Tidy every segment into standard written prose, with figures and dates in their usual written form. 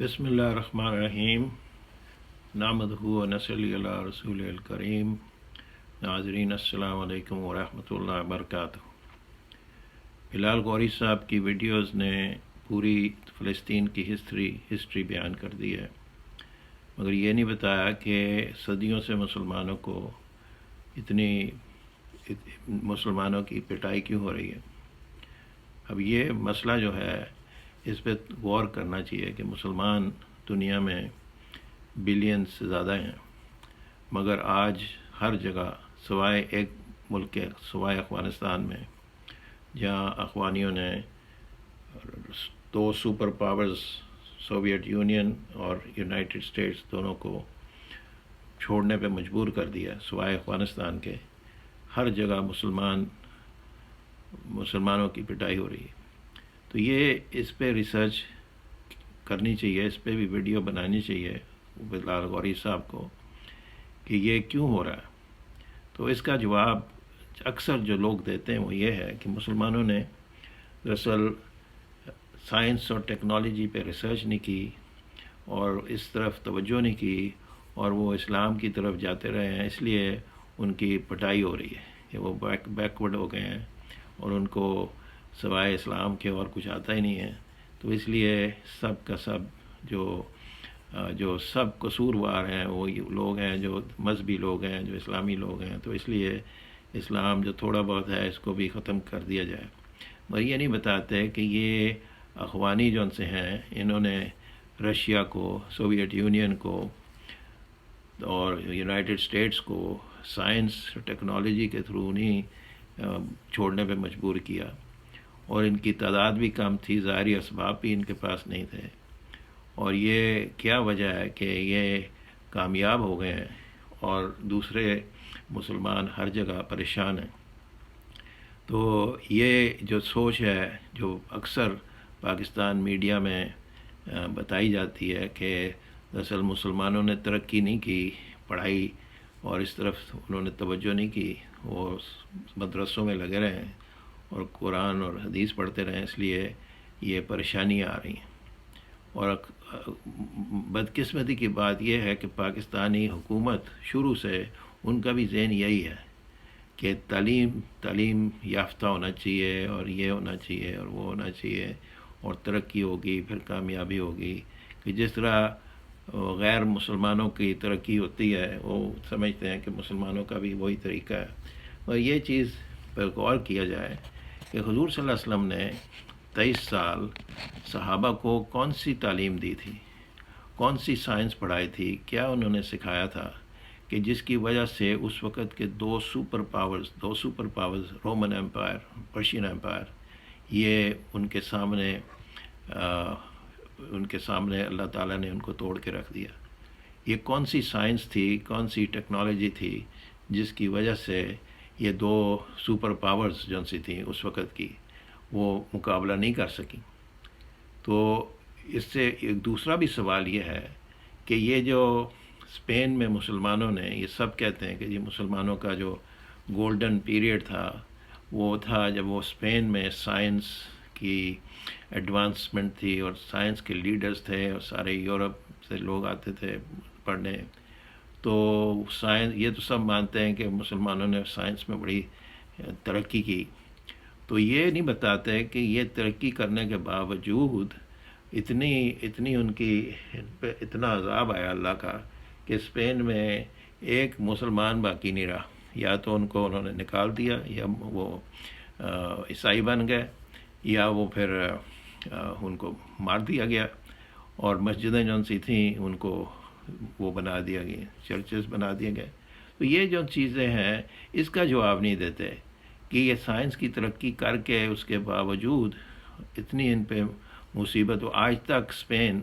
بسم اللہ الرحمن الرحیم نحمدہ و نصلی علی رسول الکریم. ناظرین السلام علیکم ورحمۃ اللہ وبرکاتہ. بلال غوری صاحب کی ویڈیوز نے پوری فلسطین کی ہسٹری بیان کر دی ہے، مگر یہ نہیں بتایا کہ صدیوں سے مسلمانوں کی پٹائی کیوں ہو رہی ہے. اب یہ مسئلہ جو ہے اس پہ غور کرنا چاہیے کہ مسلمان دنیا میں بلین سے زیادہ ہیں، مگر آج ہر جگہ سوائے ایک ملک کے، سوائے افغانستان میں، جہاں اخوانیوں نے دو سپر پاورز سوویت یونین اور یونائٹڈ اسٹیٹس دونوں کو چھوڑنے پہ مجبور کر دیا، سوائے افغانستان کے ہر جگہ مسلمانوں کی پٹائی ہو رہی ہے. تو یہ اس پہ ریسرچ کرنی چاہیے، اس پہ بھی ویڈیو بنانی چاہیے بلال غوری صاحب کو کہ یہ کیوں ہو رہا ہے. تو اس کا جواب اکثر جو لوگ دیتے ہیں وہ یہ ہے کہ مسلمانوں نے دراصل سائنس اور ٹیکنالوجی پہ ریسرچ نہیں کی اور اس طرف توجہ نہیں کی، اور وہ اسلام کی طرف جاتے رہے ہیں، اس لیے ان کی پٹائی ہو رہی ہے کہ وہ بیکورڈ ہو گئے ہیں اور ان کو سوائے اسلام کے اور کچھ آتا ہی نہیں ہے. تو اس لیے سب کا سب جو سب قصوروار ہیں وہ لوگ ہیں جو مذہبی لوگ ہیں، جو اسلامی لوگ ہیں. تو اس لیے اسلام جو تھوڑا بہت ہے اس کو بھی ختم کر دیا جائے. مگر یہ نہیں بتاتے کہ یہ اخوانی جو ان سے ہیں، انہوں نے رشیا کو، سوویت یونین کو اور یونائٹڈ اسٹیٹس کو سائنس ٹیکنالوجی کے تھرو نہیں چھوڑنے پہ مجبور کیا، اور ان کی تعداد بھی کم تھی، ظاہری اسباب بھی ان کے پاس نہیں تھے. اور یہ کیا وجہ ہے کہ یہ کامیاب ہو گئے ہیں اور دوسرے مسلمان ہر جگہ پریشان ہیں. تو یہ جو سوچ ہے جو اکثر پاکستان میڈیا میں بتائی جاتی ہے کہ دراصل مسلمانوں نے ترقی نہیں کی، پڑھائی اور اس طرف انہوں نے توجہ نہیں کی، وہ مدرسوں میں لگے رہے ہیں اور قرآن اور حدیث پڑھتے رہیں، اس لیے یہ پریشانیاں آ رہی ہیں. اور بدقسمتی کی بات یہ ہے کہ پاکستانی حکومت شروع سے ان کا بھی ذہن یہی ہے کہ تعلیم یافتہ ہونا چاہیے اور یہ ہونا چاہیے اور وہ ہونا چاہیے اور ترقی ہوگی، پھر کامیابی ہوگی. کہ جس طرح غیر مسلمانوں کی ترقی ہوتی ہے وہ سمجھتے ہیں کہ مسلمانوں کا بھی وہی طریقہ ہے. اور یہ چیز پر غور کیا جائے کہ حضور صلی اللہ علیہ وسلم نے 23 سال صحابہ کو کون سی تعلیم دی تھی، کون سی سائنس پڑھائی تھی، کیا انہوں نے سکھایا تھا کہ جس کی وجہ سے اس وقت کے دو super powers Roman empire, Persian empire, یہ ان کے سامنے اللہ تعالیٰ نے ان کو توڑ کے رکھ دیا. یہ کون سی سائنس تھی، کون سی ٹیکنالوجی تھی جس کی وجہ سے یہ دو سپر پاورز جو سی تھیں اس وقت کی وہ مقابلہ نہیں کر سکیں. تو اس سے ایک دوسرا بھی سوال یہ ہے کہ یہ جو اسپین میں مسلمانوں نے، یہ سب کہتے ہیں کہ یہ مسلمانوں کا جو گولڈن پیریڈ تھا وہ تھا جب وہ اسپین میں سائنس کی ایڈوانسمنٹ تھی اور سائنس کے لیڈرز تھے اور سارے یورپ سے لوگ آتے تھے پڑھنے. تو سائنس، یہ تو سب مانتے ہیں کہ مسلمانوں نے سائنس میں بڑی ترقی کی. تو یہ نہیں بتاتے کہ یہ ترقی کرنے کے باوجود اتنی ان کی اتنا عذاب آیا اللہ کا کہ اسپین میں ایک مسلمان باقی نہیں رہا. یا تو ان کو انہوں نے نکال دیا، یا وہ عیسائی بن گئے، یا وہ پھر ان کو مار دیا گیا، اور مسجدیں جو سی تھیں ان کو وہ بنا دیا گیا، چرچز بنا دیے گئے. تو یہ جو چیزیں ہیں اس کا جواب نہیں دیتے کہ یہ سائنس کی ترقی کر کے اس کے باوجود اتنی ان پہ مصیبت، آج تک اسپین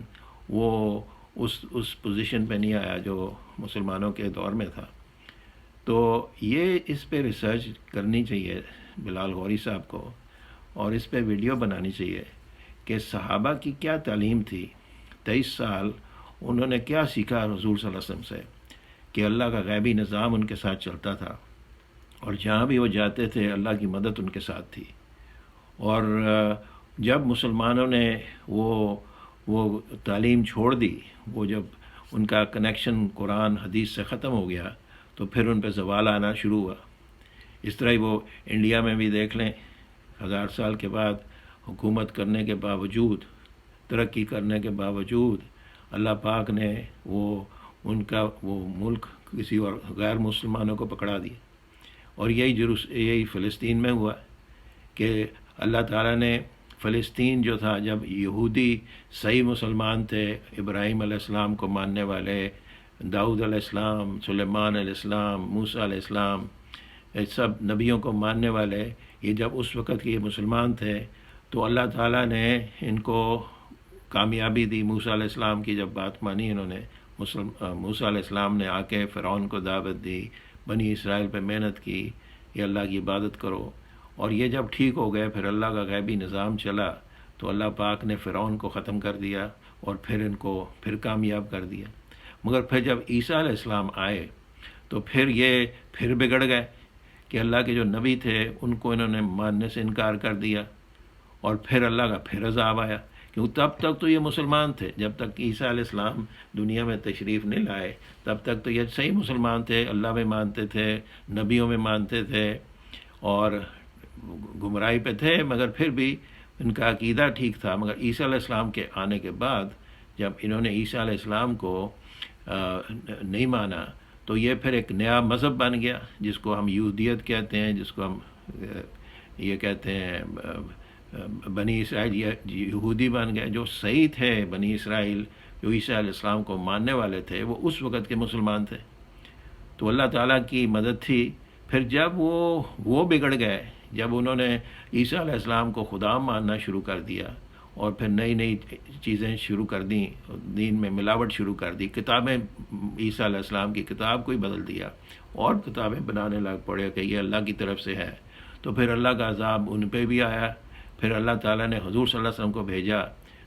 وہ اس پوزیشن پہ نہیں آیا جو مسلمانوں کے دور میں تھا. تو یہ اس پہ ریسرچ کرنی چاہیے بلال غوری صاحب کو، اور اس پہ ویڈیو بنانی چاہیے کہ صحابہ کی کیا تعلیم تھی، 23 سال انہوں نے کیا سیکھا حضور صلی اللہ علیہ وسلم سے، کہ اللہ کا غیبی نظام ان کے ساتھ چلتا تھا اور جہاں بھی وہ جاتے تھے اللہ کی مدد ان کے ساتھ تھی. اور جب مسلمانوں نے وہ تعلیم چھوڑ دی، وہ جب ان کا کنیکشن قرآن حدیث سے ختم ہو گیا تو پھر ان پہ زوال آنا شروع ہوا۔ اس طرح ہی وہ انڈیا میں بھی دیکھ لیں، 1000 سال کے بعد حکومت کرنے کے باوجود، ترقی کرنے کے باوجود، اللہ پاک نے ان کا وہ ملک کسی اور غیر مسلمانوں کو پکڑا دیا۔ اور یہی فلسطین میں ہوا کہ اللہ تعالیٰ نے فلسطین جو تھا، جب یہودی صحیح مسلمان تھے، ابراہیم علیہ السلام کو ماننے والے، داؤد علیہ السلام، سلیمان علیہ السلام، موسیٰ علیہ السلام، سب نبیوں کو ماننے والے، یہ جب اس وقت کے یہ مسلمان تھے تو اللہ تعالیٰ نے ان کو کامیابی دی۔ موسیٰ علیہ السلام کی جب بات مانی انہوں نے، موسیٰ علیہ السلام نے آ کے فرعون کو دعوت دی، بنی اسرائیل پہ محنت کی کہ اللہ کی عبادت کرو، اور یہ جب ٹھیک ہو گئے، پھر اللہ کا غیبی نظام چلا تو اللہ پاک نے فرعون کو ختم کر دیا اور پھر ان کو پھر کامیاب کر دیا۔ مگر پھر جب عیسیٰ علیہ السلام آئے تو پھر یہ پھر بگڑ گئے کہ اللہ کے جو نبی تھے ان کو انہوں نے ماننے سے انکار کر دیا، اور پھر اللہ کا پھر عذاب آیا، کیونکہ تب تک تو یہ مسلمان تھے، جب تک عیسیٰ علیہ السلام دنیا میں تشریف نہیں لائے تب تک تو یہ صحیح مسلمان تھے، اللہ میں مانتے تھے، نبیوں میں مانتے تھے اور گمراہی پہ تھے، مگر پھر بھی ان کا عقیدہ ٹھیک تھا۔ مگر عیسیٰ علیہ السلام کے آنے کے بعد جب انہوں نے عیسیٰ علیہ السلام کو نہیں مانا تو یہ پھر ایک نیا مذہب بن گیا، جس کو ہم یہودیت کہتے ہیں، جس کو ہم یہ کہتے ہیں بنی اسرائیل، یہودی بن گئے۔ جو صحیح تھے بنی اسرائیل، جو عیسیٰ علیہ السلام کو ماننے والے تھے، وہ اس وقت کے مسلمان تھے، تو اللہ تعالیٰ کی مدد تھی۔ پھر جب وہ بگڑ گئے، جب انہوں نے عیسیٰ علیہ السلام کو خدا ماننا شروع کر دیا اور پھر نئی چیزیں شروع کر دیں، دین میں ملاوٹ شروع کر دی، کتابیں عیسیٰ علیہ السلام کی کتاب کو ہی بدل دیا اور کتابیں بنانے لگ پڑے کہ یہ اللہ کی طرف سے ہے، تو پھر اللہ کا عذاب ان پہ بھی آیا۔ پھر اللہ تعالیٰ نے حضور صلی اللہ علیہ وسلم کو بھیجا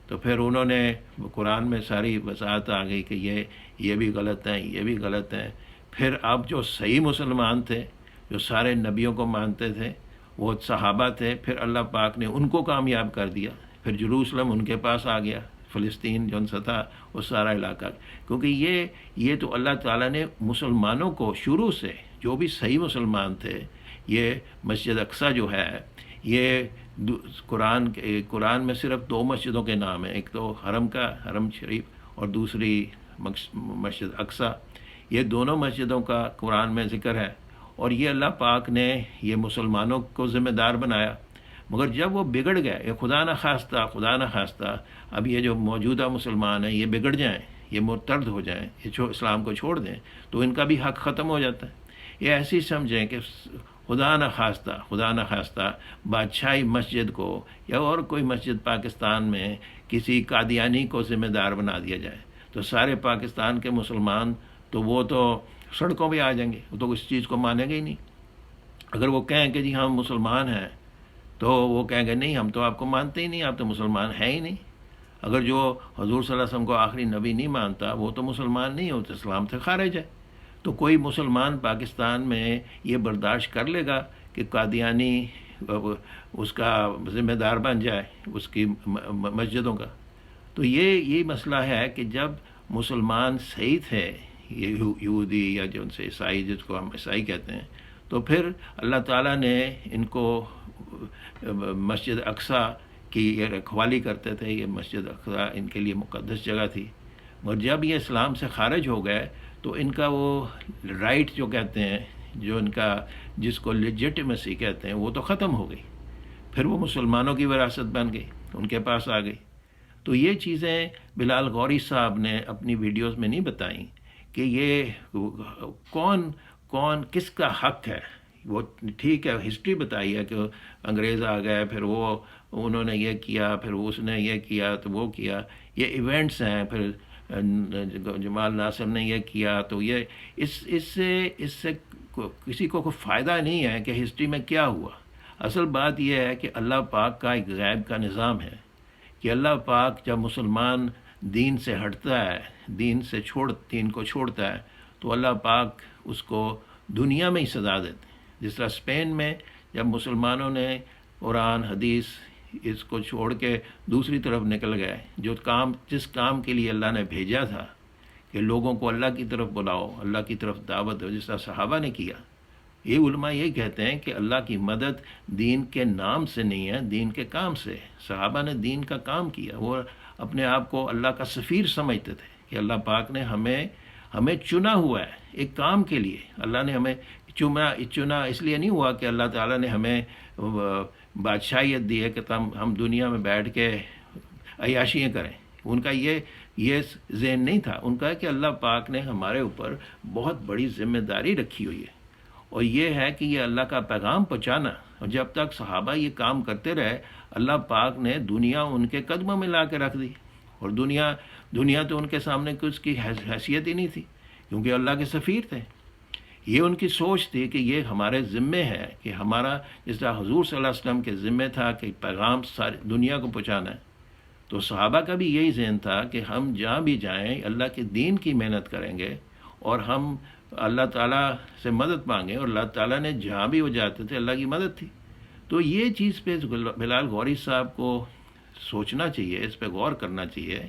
تو پھر انہوں نے قرآن میں ساری وضاحت آ گئی کہ یہ بھی غلط ہیں، یہ بھی غلط ہیں۔ پھر اب جو صحیح مسلمان تھے، جو سارے نبیوں کو مانتے تھے، وہ صحابہ تھے، پھر اللہ پاک نے ان کو کامیاب کر دیا۔ پھر جروسلم ان کے پاس آ گیا، فلسطین جو ان سے تھا وہ سارا علاقہ، کیونکہ یہ تو اللہ تعالیٰ نے مسلمانوں کو شروع سے، جو بھی صحیح مسلمان تھے، یہ مسجد اقصیٰ جو ہے، یہ قرآن میں صرف 2 مسجدوں کے نام ہیں، ایک تو حرم شریف اور دوسری مسجد اقصیٰ، یہ دونوں مسجدوں کا قرآن میں ذکر ہے، اور یہ اللہ پاک نے یہ مسلمانوں کو ذمہ دار بنایا۔ مگر جب وہ بگڑ گئے، یہ خدا نہ خواستہ اب یہ جو موجودہ مسلمان ہیں یہ بگڑ جائیں، یہ مرتد ہو جائیں، یہ اسلام کو چھوڑ دیں، تو ان کا بھی حق ختم ہو جاتا ہے۔ یہ ایسی سمجھیں کہ خدا نہ خواستہ بادشاہی مسجد کو یا اور کوئی مسجد پاکستان میں کسی قادیانی کو ذمہ دار بنا دیا جائے تو سارے پاکستان کے مسلمان وہ تو سڑکوں پہ آ جائیں گے، وہ تو اس چیز کو مانیں گے ہی نہیں۔ اگر وہ کہیں کہ جی ہم مسلمان ہیں تو وہ کہیں گے نہیں، ہم تو آپ کو مانتے ہی نہیں، آپ تو مسلمان ہیں ہی نہیں۔ اگر جو حضور صلی اللہ علیہ وسلم کو آخری نبی نہیں مانتا، وہ تو مسلمان نہیں ہوتا، اسلام سے خارج ہے۔ تو کوئی مسلمان پاکستان میں یہ برداشت کر لے گا کہ قادیانی اس کا ذمہ دار بن جائے اس کی مسجدوں کا؟ تو یہ مسئلہ ہے کہ جب مسلمان صحیح تھے، یہودی یا جو ان سے عیسائی، جس کو ہم عیسائی کہتے ہیں، تو پھر اللہ تعالیٰ نے ان کو مسجد اقصیٰ کی یہ رکھوالی کرتے تھے، یہ مسجد اقصیٰ ان کے لیے مقدس جگہ تھی۔ اور جب یہ اسلام سے خارج ہو گئے تو ان کا وہ رائٹ جو کہتے ہیں، جو ان کا جس کو لیجٹمیسی کہتے ہیں، وہ تو ختم ہو گئی، پھر وہ مسلمانوں کی وراثت بن گئی، ان کے پاس آ گئی۔ تو یہ چیزیں بلال غوری صاحب نے اپنی ویڈیوز میں نہیں بتائیں کہ یہ کون کس کا حق ہے۔ وہ ٹھیک ہے، ہسٹری بتائی ہے کہ انگریز آ گئے، پھر انہوں نے یہ کیا، پھر اس نے یہ کیا تو وہ کیا، یہ ایونٹس ہیں، پھر جمال ناصر نے یہ کیا، تو یہ اس سے کسی کو کوئی فائدہ نہیں ہے کہ ہسٹری میں کیا ہوا۔ اصل بات یہ ہے کہ اللہ پاک کا ایک غیب کا نظام ہے کہ اللہ پاک جب مسلمان دین سے ہٹتا ہے، دین کو چھوڑتا ہے، تو اللہ پاک اس کو دنیا میں ہی سزا دیتے ہیں۔ جس طرح اسپین میں جب مسلمانوں نے قرآن حدیث اس کو چھوڑ کے دوسری طرف نکل گئے. جس کام کے لیے اللہ نے بھیجا تھا کہ لوگوں کو اللہ کی طرف بلاؤ, اللہ کی طرف دعوت دو, جس طرح صحابہ نے کیا. یہ علماء یہ کہتے ہیں کہ اللہ کی مدد دین کے نام سے نہیں ہے, دین کے کام سے. صحابہ نے دین کا کام کیا, وہ اپنے آپ کو اللہ کا سفیر سمجھتے تھے کہ اللہ پاک نے ہمیں چنا ہوا ہے ایک کام کے لیے. اللہ نے ہمیں چنا اس لیے نہیں ہوا کہ اللہ تعالیٰ نے ہمیں بادشاہیت دی ہے کہ ہم دنیا میں بیٹھ کے عیاشیاں کریں. ان کا یہ ذہن نہیں تھا. ان کا کہ اللہ پاک نے ہمارے اوپر بہت بڑی ذمہ داری رکھی ہوئی ہے, اور یہ ہے کہ یہ اللہ کا پیغام پہنچانا. اور جب تک صحابہ یہ کام کرتے رہے, اللہ پاک نے دنیا ان کے قدموں میں لا کے رکھ دی. اور دنیا تو ان کے سامنے کچھ کی حیثیت ہی نہیں تھی, کیونکہ اللہ کے سفیر تھے. یہ ان کی سوچ تھی کہ یہ ہمارے ذمے ہے, کہ ہمارا جس طرح حضور صلی اللہ علیہ وسلم کے ذمے تھا کہ پیغام ساری دنیا کو پہنچانا ہے, تو صحابہ کا بھی یہی ذہن تھا کہ ہم جہاں بھی جائیں اللہ کے دین کی محنت کریں گے, اور ہم اللہ تعالیٰ سے مدد مانگیں. اور اللہ تعالیٰ نے جہاں بھی وہ جاتے تھے اللہ کی مدد تھی. تو یہ چیز پہ بلال غوری صاحب کو سوچنا چاہیے, اس پہ غور کرنا چاہیے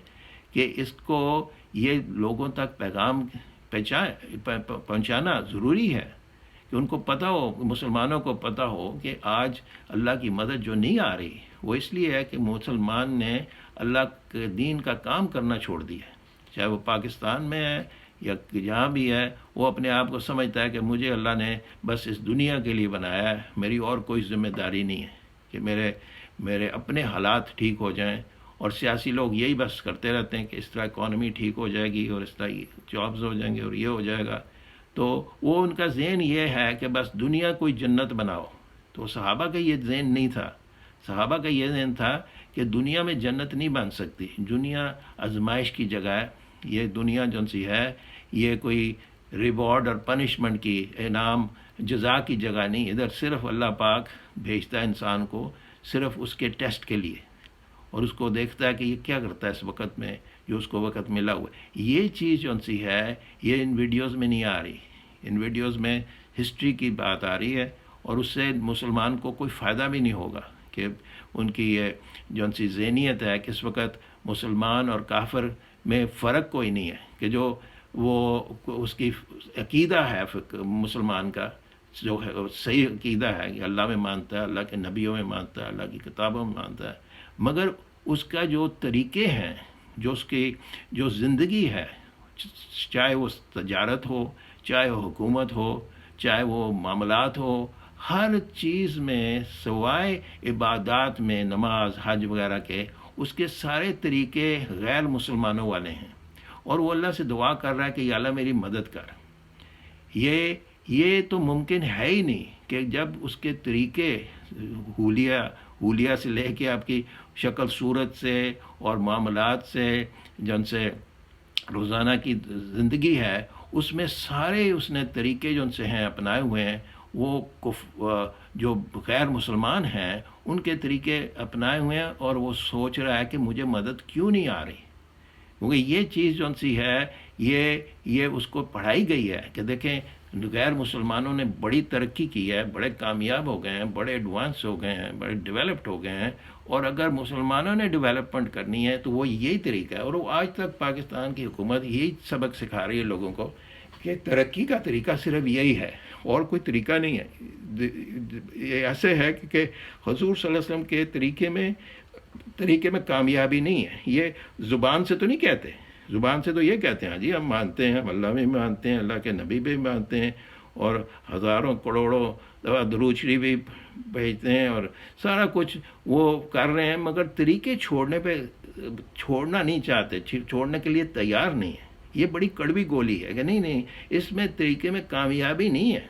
کہ اس کو یہ لوگوں تک پیغام پہنچانا ضروری ہے, کہ ان کو پتہ ہو, مسلمانوں کو پتہ ہو کہ آج اللہ کی مدد جو نہیں آ رہی وہ اس لیے ہے کہ مسلمان نے اللہ کے دین کا کام کرنا چھوڑ دیا ہے. چاہے وہ پاکستان میں ہے یا جہاں بھی ہے, وہ اپنے آپ کو سمجھتا ہے کہ مجھے اللہ نے بس اس دنیا کے لیے بنایا ہے, میری اور کوئی ذمہ داری نہیں ہے کہ میرے اپنے حالات ٹھیک ہو جائیں. اور سیاسی لوگ یہی بس کرتے رہتے ہیں کہ اس طرح اکانومی ٹھیک ہو جائے گی, اور اس طرح جابز ہو جائیں گے, اور یہ ہو جائے گا. تو وہ ان کا ذہن یہ ہے کہ بس دنیا کوئی جنت بناؤ. تو صحابہ کا یہ ذہن نہیں تھا. صحابہ کا یہ ذہن تھا کہ دنیا میں جنت نہیں بن سکتی, دنیا آزمائش کی جگہ ہے. یہ دنیا جو سی ہے یہ کوئی ریوارڈ اور پنشمنٹ کی, انعام جزا کی جگہ نہیں. ادھر صرف اللہ پاک بھیجتا ہے انسان کو صرف اس کے ٹیسٹ کے لیے, اور اس کو دیکھتا ہے کہ یہ کیا کرتا ہے اس وقت میں جو اس کو وقت ملا ہوا ہے. یہ چیز جو سی ہے یہ ان ویڈیوز میں نہیں آ رہی. ان ویڈیوز میں ہسٹری کی بات آ رہی ہے, اور اس سے مسلمان کو کوئی فائدہ بھی نہیں ہوگا. کہ ان کی یہ جو سی ذہنیت ہے کہ اس وقت مسلمان اور کافر میں فرق کوئی نہیں ہے, کہ جو وہ اس کی عقیدہ ہے مسلمان کا جو ہے صحیح عقیدہ ہے کہ اللہ میں مانتا ہے, اللہ کے نبیوں میں مانتا ہے, اللہ کی کتابوں میں مانتا ہے, مگر اس کا جو طریقے ہیں, جو اس کی جو زندگی ہے, چاہے وہ تجارت ہو, چاہے وہ حکومت ہو, چاہے وہ معاملات ہو, ہر چیز میں سوائے عبادات میں نماز حج وغیرہ کے اس کے سارے طریقے غیر مسلمانوں والے ہیں. اور وہ اللہ سے دعا کر رہا ہے کہ یا اللہ میری مدد کر. یہ تو ممکن ہے ہی نہیں کہ جب اس کے طریقے حولیہ سے لے کے آپ کی شکل صورت سے اور معاملات سے جن سے روزانہ کی زندگی ہے, اس میں سارے اس نے طریقے جو ان سے ہیں اپنائے ہوئے ہیں, وہ جو غیر مسلمان ہیں ان کے طریقے اپنائے ہوئے ہیں, اور وہ سوچ رہا ہے کہ مجھے مدد کیوں نہیں آ رہی. کیونکہ یہ چیز جو سی ہے یہ اس کو پڑھائی گئی ہے کہ دیکھیں غیر مسلمانوں نے بڑی ترقی کی ہے, بڑے کامیاب ہو گئے ہیں, بڑے ایڈوانس ہو گئے ہیں, بڑے ڈیولپڈ ہو گئے ہیں, اور اگر مسلمانوں نے ڈیولپمنٹ کرنی ہے تو وہ یہی طریقہ ہے. اور وہ آج تک پاکستان کی حکومت یہی سبق سکھا رہی ہے لوگوں کو کہ ترقی کا طریقہ صرف یہی ہے, اور کوئی طریقہ نہیں ہے. یہ ایسے ہے کہ حضور صلی اللہ علیہ وسلم کے طریقے میں کامیابی نہیں ہے. یہ زبان سے تو نہیں کہتے, زبان سے تو یہ کہتے ہیں جی ہم مانتے ہیں, ہم اللہ میں مانتے ہیں, اللہ کے نبی بھی مانتے ہیں, اور ہزاروں کروڑوں دفعہ درود شریف بھی بھیجتے ہیں, اور سارا کچھ وہ کر رہے ہیں, مگر طریقے چھوڑنا نہیں چاہتے, چھوڑنے کے لیے تیار نہیں ہے. یہ بڑی کڑوی گولی ہے کہ نہیں اس میں طریقے میں کامیابی نہیں ہے,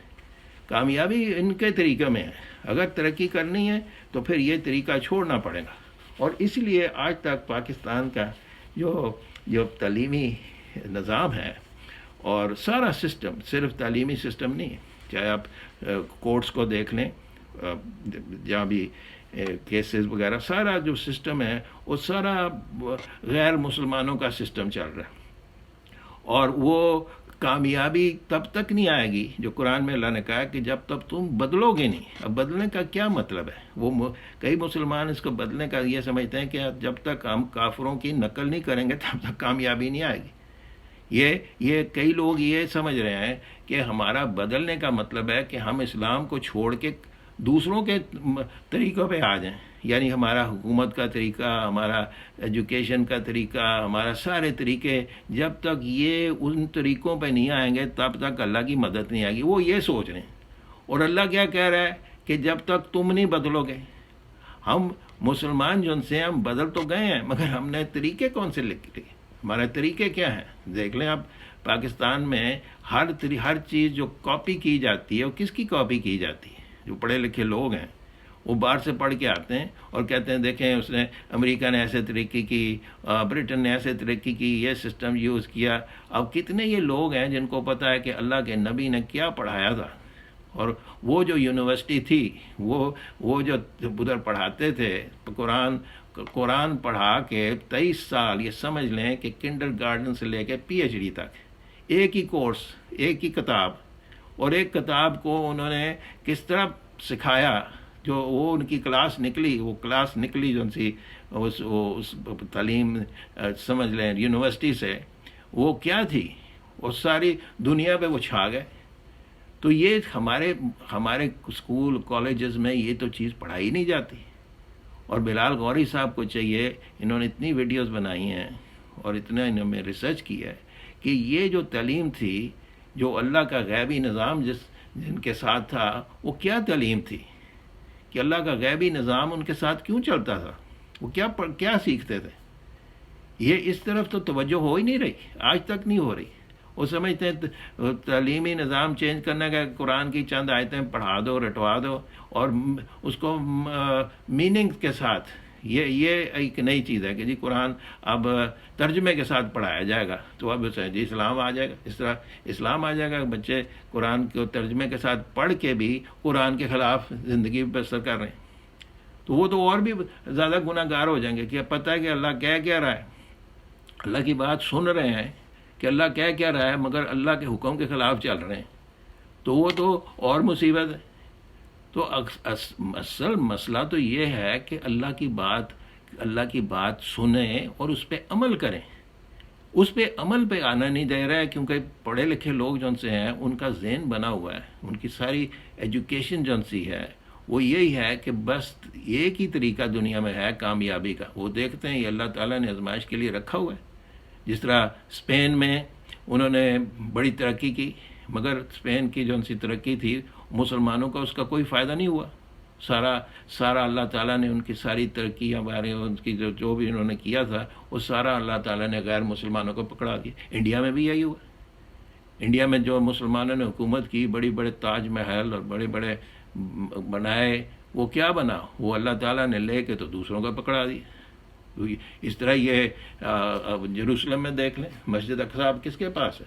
کامیابی ان کے طریقے میں ہے. اگر ترقی کرنی ہے تو پھر یہ طریقہ چھوڑنا پڑے گا. اور اس لیے آج تک پاکستان کا جو تعلیمی نظام ہے اور سارا سسٹم, صرف تعلیمی سسٹم نہیں ہے, چاہے آپ کورٹس کو دیکھ لیں, جہاں بھی کیسز وغیرہ, سارا جو سسٹم ہے وہ سارا غیر مسلمانوں کا سسٹم چل رہا ہے. اور وہ کامیابی تب تک نہیں آئے گی جو قرآن میں اللہ نے کہا کہ جب تک تم بدلو گے نہیں. اب بدلنے کا کیا مطلب ہے؟ وہ کئی مسلمان اس کو بدلنے کا یہ سمجھتے ہیں کہ جب تک ہم کافروں کی نقل نہیں کریں گے تب تک کامیابی نہیں آئے گی. یہ کئی لوگ یہ سمجھ رہے ہیں کہ ہمارا بدلنے کا مطلب ہے کہ ہم اسلام کو چھوڑ کے دوسروں کے طریقوں پہ آ جائیں. یعنی ہمارا حکومت کا طریقہ، ہمارا ایجوکیشن کا طریقہ، ہمارا سارے طریقے جب تک یہ ان طریقوں پہ نہیں آئیں گے تب تک اللہ کی مدد نہیں آئے گی. وہ یہ سوچ رہے ہیں. اور اللہ کیا کہہ رہا ہے کہ جب تک تم نہیں بدلو گے. ہم مسلمان جو سے ہم بدل تو گئے ہیں، مگر ہم نے طریقے کون سے لکھ لیے؟ ہمارے طریقے کیا ہیں؟ دیکھ لیں آپ پاکستان میں ہر چیز جو کاپی کی جاتی ہے وہ کس کی کاپی کی جاتی ہے؟ جو پڑھے لکھے لوگ ہیں وہ باہر سے پڑھ کے آتے ہیں اور کہتے ہیں دیکھیں اس نے امریکہ نے ایسے طریقے کی، برٹن نے ایسے طریقے کی، یہ سسٹم یوز کیا. اب کتنے یہ لوگ ہیں جن کو پتہ ہے کہ اللہ کے نبی نے کیا پڑھایا تھا. اور وہ جو یونیورسٹی تھی، وہ جو ادھر پڑھاتے تھے قرآن پڑھا کے 23 سال، یہ سمجھ لیں کہ کنڈر گارڈن سے لے کے پی ایچ ڈی تک ایک ہی کورس، ایک ہی کتاب، اور ایک کتاب کو انہوں نے کس طرح سکھایا. جو وہ ان کی کلاس نکلی جو ان سی اس تعلیم سمجھ لیں یونیورسٹی سے، وہ کیا تھی؟ وہ ساری دنیا پہ وہ چھا گئے. تو یہ ہمارے اسکول کالجز میں یہ تو چیز پڑھائی نہیں جاتی. اور بلال غوری صاحب کو چاہیے، انہوں نے اتنی ویڈیوز بنائی ہیں اور اتنا انہوں نے ریسرچ کیا ہے کہ یہ جو تعلیم تھی، جو اللہ کا غیبی نظام جن کے ساتھ تھا، وہ کیا تعلیم تھی؟ کہ اللہ کا غیبی نظام ان کے ساتھ کیوں چلتا تھا؟ وہ کیا سیکھتے تھے؟ یہ اس طرف تو توجہ ہو ہی نہیں رہی، آج تک نہیں ہو رہی. وہ سمجھتے ہیں تعلیمی نظام چینج کرنے کا قرآن کی چند آیتیں پڑھا دو، رٹوا دو، اور اس کو میننگ کے ساتھ. یہ ایک نئی چیز ہے کہ جی قرآن اب ترجمے کے ساتھ پڑھایا جائے گا تو اب جی اسلام آ جائے گا. اس طرح اسلام آ جائے گا. بچے قرآن کو ترجمے کے ساتھ پڑھ کے بھی قرآن کے خلاف زندگی بسر کر رہے ہیں. تو وہ تو اور بھی زیادہ گناہ گار ہو جائیں گے کہ پتہ ہے کہ اللہ کیا رہا ہے، اللہ کی بات سن رہے ہیں کہ اللہ کیا رہا ہے، مگر اللہ کے حکم کے خلاف چل رہے ہیں. تو وہ تو اور مصیبت ہے. تو اصل مسئلہ تو یہ ہے کہ اللہ کی بات سنیں اور اس پہ عمل کریں. اس پہ عمل پہ آنا نہیں دے رہا ہے، کیونکہ پڑھے لکھے لوگ جن سے ہیں ان کا ذہن بنا ہوا ہے، ان کی ساری ایجوکیشن جن سی ہے وہ یہی ہے کہ بس ایک ہی طریقہ دنیا میں ہے کامیابی کا. وہ دیکھتے ہیں یہ اللہ تعالیٰ نے آزمائش کے لیے رکھا ہوا ہے. جس طرح اسپین میں انہوں نے بڑی ترقی کی، مگر اسپین کی جو ان سی ترقی تھی مسلمانوں کا اس کا کوئی فائدہ نہیں ہوا. سارا اللہ تعالیٰ نے ان کی ساری ترقیاں بارے ان کی جو بھی انہوں نے کیا تھا وہ سارا اللہ تعالیٰ نے غیر مسلمانوں کو پکڑا دیا. انڈیا میں بھی یہی ہوا. انڈیا میں جو مسلمانوں نے حکومت کی، بڑے تاج محل اور بڑے بنائے، وہ کیا بنا؟ وہ اللہ تعالیٰ نے لے کے تو دوسروں کو پکڑا دیا. اس طرح یہ یروشلم میں دیکھ لیں، مسجد اقصی اب کس کے پاس ہے؟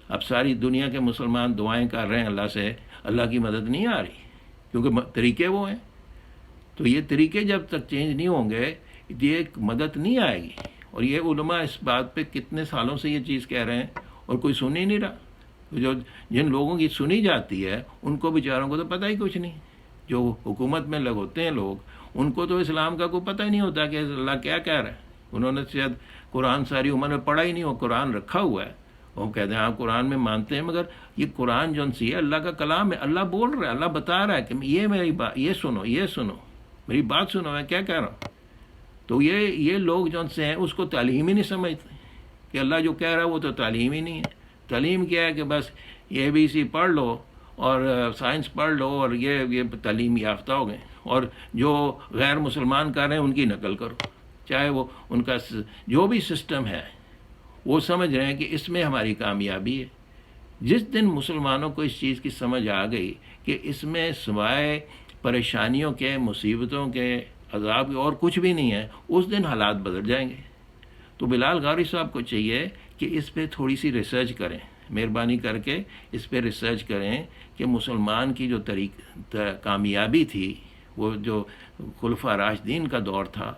اب ساری دنیا کے مسلمان دعائیں کر رہے ہیں اللہ سے، اللہ کی مدد نہیں آ رہی کیونکہ طریقے وہ ہیں. تو یہ طریقے جب تک چینج نہیں ہوں گے یہ مدد نہیں آئے گی. اور یہ علماء اس بات پہ کتنے سالوں سے یہ چیز کہہ رہے ہیں اور کوئی سن ہی نہیں رہا. جن لوگوں کی سنی جاتی ہے ان کو بیچاروں کو تو پتہ ہی کچھ نہیں. جو حکومت میں لگوتے ہیں لوگ، ان کو تو اسلام کا کوئی پتہ ہی نہیں ہوتا کہ اللہ کیا کہہ رہا ہے. انہوں نے شاید قرآن ساری عمر میں پڑھا ہی نہیں ہو. قرآن رکھا ہوا ہے، وہ کہتے ہیں آپ قرآن میں مانتے ہیں، مگر یہ قرآن جو سی ہے اللہ کا کلام ہے. اللہ بول رہا ہے، اللہ بتا رہا ہے کہ یہ میری بات، یہ سنو میری بات سنو، میں کیا کہہ رہا ہوں. تو یہ لوگ جو سے ہیں اس کو تعلیم ہی نہیں سمجھتے کہ اللہ جو کہہ رہا ہے وہ تو تعلیم ہی نہیں ہے. تعلیم کیا ہے کہ بس یہ ABC پڑھ لو اور سائنس پڑھ لو اور یہ تعلیم یافتہ ہو گئے، اور جو غیر مسلمان کر رہے ہیں ان کی نقل کرو، چاہے وہ ان کا جو بھی سسٹم ہے وہ سمجھ رہے ہیں کہ اس میں ہماری کامیابی ہے. جس دن مسلمانوں کو اس چیز کی سمجھ آ گئی کہ اس میں سوائے پریشانیوں کے، مصیبتوں کے، عذاب کے اور کچھ بھی نہیں ہے، اس دن حالات بدل جائیں گے. تو بلال غوری صاحب کو چاہیے کہ اس پہ تھوڑی سی ریسرچ کریں، مہربانی کر کے اس پہ ریسرچ کریں کہ مسلمان کی جو کامیابی تھی، وہ جو خلفاء راشدین کا دور تھا،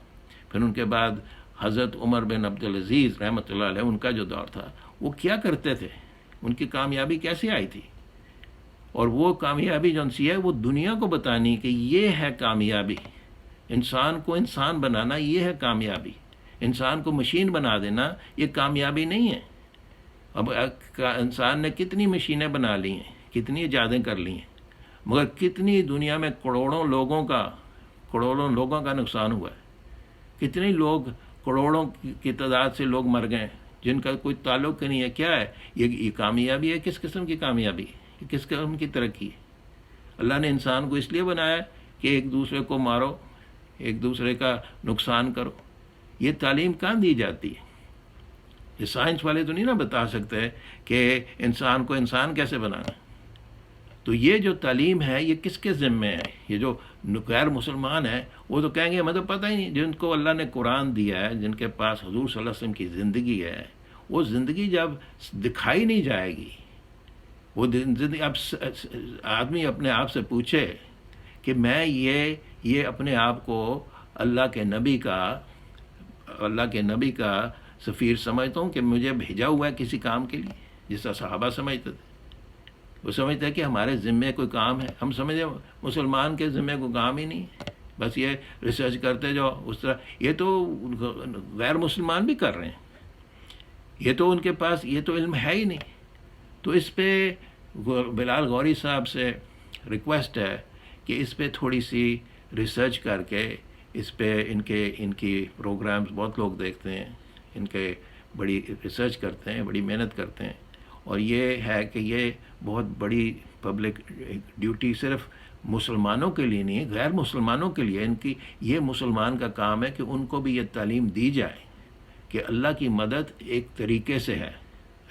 پھر ان کے بعد حضرت عمر بن عبدالعزیز رحمۃ اللہ علیہ ان کا جو دور تھا، وہ کیا کرتے تھے. ان کی کامیابی کیسے آئی تھی؟ اور وہ کامیابی جو سی ہے وہ دنیا کو بتانی کہ یہ ہے کامیابی، انسان کو انسان بنانا یہ ہے کامیابی، انسان کو مشین بنا دینا یہ کامیابی نہیں ہے۔ اب انسان نے کتنی مشینیں بنا لی ہیں، کتنی ایجادیں کر لی ہیں، مگر کتنی دنیا میں کروڑوں لوگوں کا نقصان ہوا ہے، کتنے لوگ کروڑوں کی تعداد سے لوگ مر گئے جن کا کوئی تعلق نہیں ہے۔ کیا ہے یہ کامیابی ہے؟ کس قسم کی کامیابی ہے؟ کس قسم کی ترقی ہے؟ اللہ نے انسان کو اس لیے بنایا کہ ایک دوسرے کو مارو، ایک دوسرے کا نقصان کرو۔ یہ تعلیم کہاں دی جاتی ہے؟ یہ سائنس والے تو نہیں نا بتا سکتے کہ انسان کو انسان کیسے بنانا۔ تو یہ جو تعلیم ہے یہ کس کے ذمے ہے؟ یہ جو غیر مسلمان ہیں وہ تو کہیں گے ہمیں تو پتہ ہی نہیں۔ جن کو اللہ نے قرآن دیا ہے، جن کے پاس حضور صلی اللہ علیہ وسلم کی زندگی ہے، وہ زندگی جب دکھائی نہیں جائے گی، وہ زندگی اب آدمی اپنے آپ سے پوچھے کہ میں یہ اپنے آپ کو اللہ کے نبی کا سفیر سمجھتا ہوں کہ مجھے بھیجا ہوا ہے کسی کام کے لیے، جس طرح صحابہ سمجھتے تھے۔ وہ سمجھتے ہیں کہ ہمارے ذمے کوئی کام ہے، ہم سمجھے مسلمان کے ذمے کوئی کام ہی نہیں، بس یہ ریسرچ کرتے جو اس طرح۔ یہ تو غیر مسلمان بھی کر رہے ہیں، یہ تو ان کے پاس یہ تو علم ہے ہی نہیں۔ تو اس پہ بلال غوری صاحب سے ریکویسٹ ہے کہ اس پہ تھوڑی سی ریسرچ کر کے اس پہ ان کی پروگرامز بہت لوگ دیکھتے ہیں، ان کے بڑی ریسرچ کرتے ہیں، بڑی محنت کرتے ہیں، اور یہ ہے کہ یہ بہت بڑی پبلک ڈیوٹی صرف مسلمانوں کے لیے نہیں ہے، غیر مسلمانوں کے لیے۔ ان کی یہ مسلمان کا کام ہے کہ ان کو بھی یہ تعلیم دی جائے کہ اللہ کی مدد ایک طریقے سے ہے،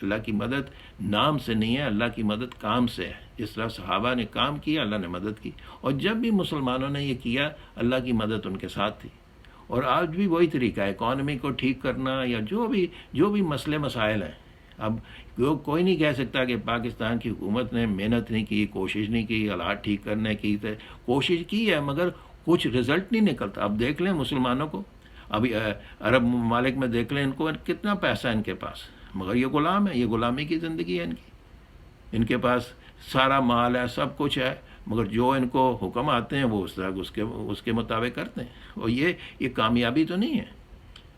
اللہ کی مدد نام سے نہیں ہے، اللہ کی مدد کام سے ہے۔ جس طرح صحابہ نے کام کیا، اللہ نے مدد کی، اور جب بھی مسلمانوں نے یہ کیا اللہ کی مدد ان کے ساتھ تھی۔ اور آج بھی وہی طریقہ ہے، اکانومی کو ٹھیک کرنا یا جو بھی مسئلے مسائل ہیں۔ اب کوئی نہیں کہہ سکتا کہ پاکستان کی حکومت نے محنت نہیں کی، کوشش نہیں کی، حالات ٹھیک کرنے کی کوشش کی ہے، مگر کچھ رزلٹ نہیں نکلتا۔ اب دیکھ لیں مسلمانوں کو، ابھی عرب ممالک میں دیکھ لیں ان کو کتنا پیسہ ہے ان کے پاس، مگر یہ غلام ہے، یہ غلامی کی زندگی ہے ان کی۔ ان کے پاس سارا مال ہے، سب کچھ ہے، مگر جو ان کو حکم آتے ہیں وہ اس کے مطابق کرتے ہیں۔ اور یہ کامیابی تو نہیں ہے۔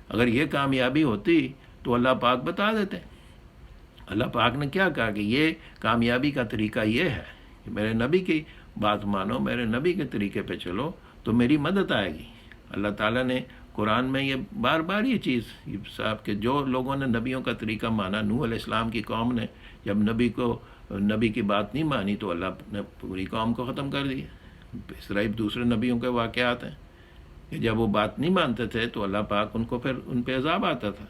اگر یہ کامیابی ہوتی تو اللہ پاک بتا دیتے۔ اللہ پاک نے کیا کہا کہ یہ کامیابی کا طریقہ یہ ہے کہ میرے نبی کی بات مانو، میرے نبی کے طریقے پہ چلو تو میری مدد آئے گی۔ اللہ تعالیٰ نے قرآن میں یہ بار بار یہ چیز صاحب کہ جو لوگوں نے نبیوں کا طریقہ مانا، نوح علیہ السلام کی قوم نے جب نبی کی بات نہیں مانی تو اللہ نے پوری قوم کو ختم کر دیا۔ اس طرح دوسرے نبیوں کے واقعات ہیں کہ جب وہ بات نہیں مانتے تھے تو اللہ پاک ان کو پھر ان پہ عذاب آتا تھا۔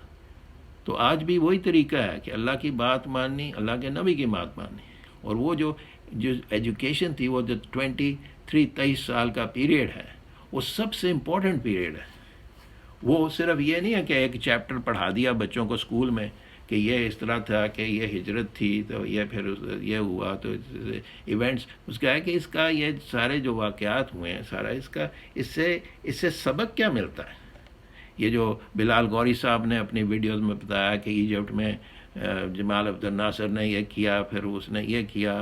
تو آج بھی وہی طریقہ ہے کہ اللہ کی بات ماننی، اللہ کے نبی کی بات ماننی۔ اور وہ جو ایجوکیشن تھی، وہ جو 23 سال کا پیریڈ ہے، وہ سب سے امپورٹنٹ پیریڈ ہے۔ وہ صرف یہ نہیں ہے کہ ایک چیپٹر پڑھا دیا بچوں کو اسکول میں کہ یہ اس طرح تھا کہ یہ ہجرت تھی تو یہ پھر یہ ہوا تو ایونٹس، اس کا ہے کہ اس کا یہ سارے جو واقعات ہوئے ہیں سارا اس سے سبق کیا ملتا ہے۔ یہ جو بلال غوری صاحب نے اپنی ویڈیوز میں بتایا کہ ایجپٹ میں جمال عبد الناصر نے یہ کیا، پھر اس نے یہ کیا،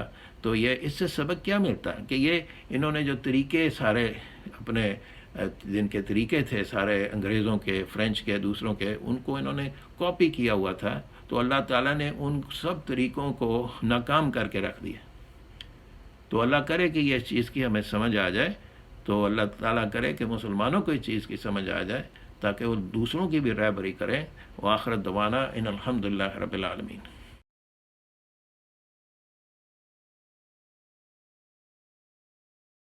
تو یہ اس سے سبق کیا ملتا ہے کہ یہ انہوں نے جو طریقے سارے اپنے جن کے طریقے تھے سارے انگریزوں کے، فرینچ کے، دوسروں کے، ان کو انہوں نے کاپی کیا ہوا تھا، تو اللہ تعالیٰ نے ان سب طریقوں کو ناکام کر کے رکھ دیا۔ تو اللہ کرے کہ یہ چیز کی ہمیں سمجھ آ جائے، تو اللہ تعالیٰ کرے کہ مسلمانوں کو اس چیز کی سمجھ آ جائے تاکہ وہ دوسروں کی بھی رہبری کریں۔ وآخر دعوانا ان الحمدللہ رب العالمین۔